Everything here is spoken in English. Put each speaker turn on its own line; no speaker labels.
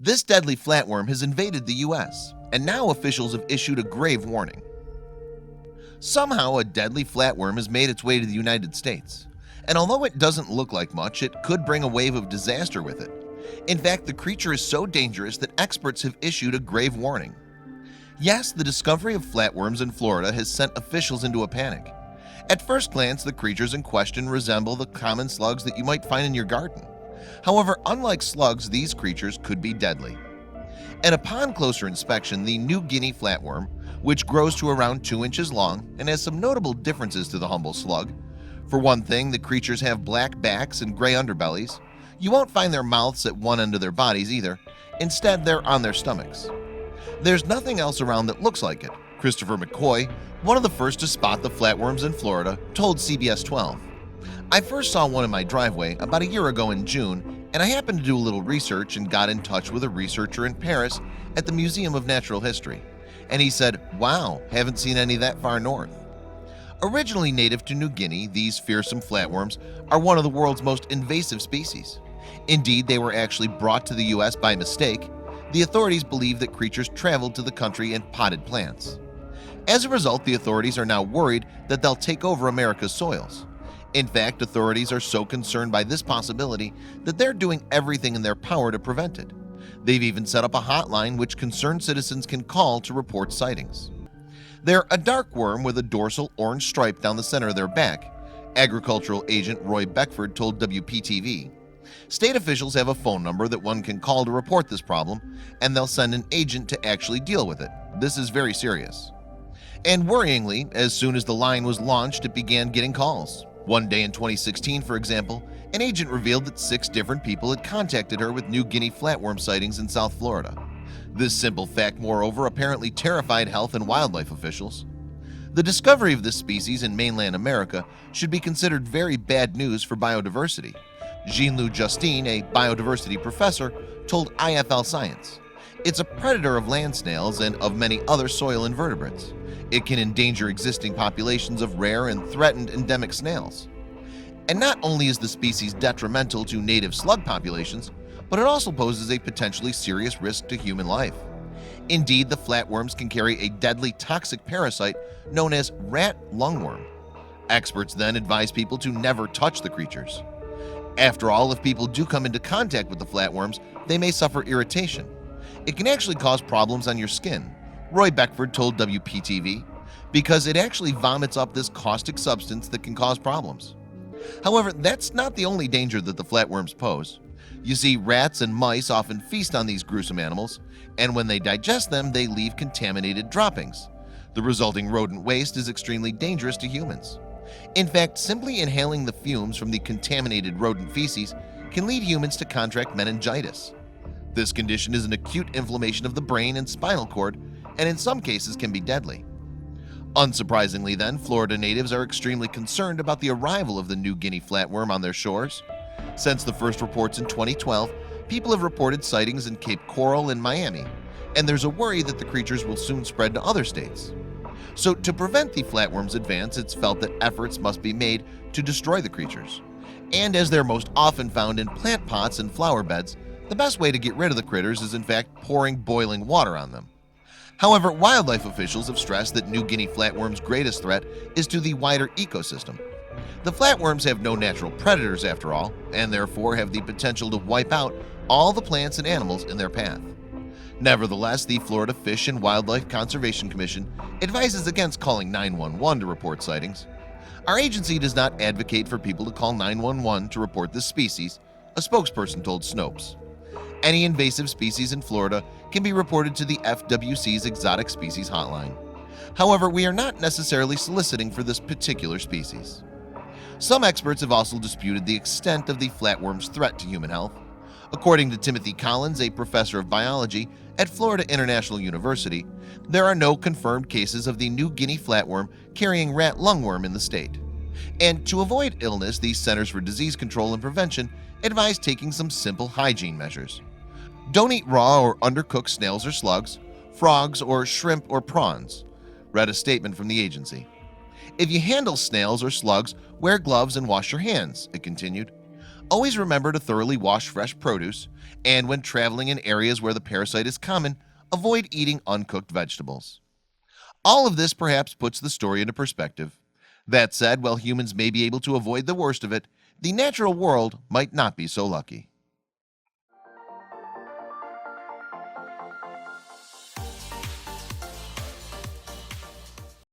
This deadly flatworm has invaded the US, and now officials have issued a grave warning. Somehow a deadly flatworm has made its way to the United States, and although it doesn't look like much, it could bring a wave of disaster with it. In fact, the creature is so dangerous that experts have issued a grave warning. Yes, the discovery of flatworms in Florida has sent officials into a panic. At first glance, the creatures in question resemble the common slugs that you might find in your garden. However, unlike slugs, these creatures could be deadly. And upon closer inspection, the New Guinea flatworm, which grows to around 2 inches long and has some notable differences to the humble slug. For one thing, the creatures have black backs and gray underbellies. You won't find their mouths at one end of their bodies either. Instead, they're on their stomachs. There's nothing else around that looks like it. Christopher McCoy, one of the first to spot the flatworms in Florida, told CBS 12. I first saw one in my driveway about a year ago in June, and I happened to do a little research and got in touch with a researcher in Paris at the Museum of Natural History. And he said, "Wow, haven't seen any that far north." Originally native to New Guinea, these fearsome flatworms are one of the world's most invasive species. Indeed, they were actually brought to the US by mistake. The authorities believe that creatures traveled to the country in potted plants. As a result, the authorities are now worried that they'll take over America's soils. In fact, authorities are so concerned by this possibility that they're doing everything in their power to prevent it. They've even set up a hotline which concerned citizens can call to report sightings. They're a dark worm with a dorsal orange stripe down the center of their back, agricultural agent Roy Beckford told WPTV. State officials have a phone number that one can call to report this problem, and they'll send an agent to actually deal with it. This is very serious. And worryingly, as soon as the line was launched, it began getting calls. One day in 2016, for example, an agent revealed that 6 different people had contacted her with New Guinea flatworm sightings in South Florida. This simple fact, moreover, apparently terrified health and wildlife officials. The discovery of this species in mainland America should be considered very bad news for biodiversity. Jean-Louis Justine, a biodiversity professor, told IFL Science, "It's a predator of land snails and of many other soil invertebrates. It can endanger existing populations of rare and threatened endemic snails." And not only is the species detrimental to native slug populations, but it also poses a potentially serious risk to human life. Indeed, the flatworms can carry a deadly toxic parasite known as rat lungworm. Experts then advise people to never touch the creatures. After all, if people do come into contact with the flatworms, they may suffer irritation. It can actually cause problems on your skin, Roy Beckford told WPTV, because it actually vomits up this caustic substance that can cause problems. However, that's not the only danger that the flatworms pose. You see, rats and mice often feast on these gruesome animals, and when they digest them, they leave contaminated droppings. The resulting rodent waste is extremely dangerous to humans. In fact, simply inhaling the fumes from the contaminated rodent feces can lead humans to contract meningitis. This condition is an acute inflammation of the brain and spinal cord, and in some cases can be deadly. Unsurprisingly then, Florida natives are extremely concerned about the arrival of the New Guinea flatworm on their shores. Since the first reports in 2012, people have reported sightings in Cape Coral and Miami, and there's a worry that the creatures will soon spread to other states. So to prevent the flatworm's advance, it's felt that efforts must be made to destroy the creatures. And as they're most often found in plant pots and flower beds, the best way to get rid of the critters is in fact pouring boiling water on them. However, wildlife officials have stressed that New Guinea flatworm's greatest threat is to the wider ecosystem. The flatworms have no natural predators after all, and therefore have the potential to wipe out all the plants and animals in their path. Nevertheless, the Florida Fish and Wildlife Conservation Commission advises against calling 911 to report sightings. Our agency does not advocate for people to call 911 to report this species, a spokesperson told Snopes. Any invasive species in Florida can be reported to the FWC's Exotic Species Hotline. However, we are not necessarily soliciting for this particular species. Some experts have also disputed the extent of the flatworm's threat to human health. According to Timothy Collins, a professor of biology at Florida International University, there are no confirmed cases of the New Guinea flatworm carrying rat lungworm in the state. And to avoid illness, the Centers for Disease Control and Prevention advise taking some simple hygiene measures. Don't eat raw or undercooked snails or slugs, frogs or shrimp or prawns, read a statement from the agency. If you handle snails or slugs, wear gloves and wash your hands, it continued. Always remember to thoroughly wash fresh produce, and when traveling in areas where the parasite is common, avoid eating uncooked vegetables. All of this perhaps puts the story into perspective. That said, while humans may be able to avoid the worst of it, the natural world might not be so lucky.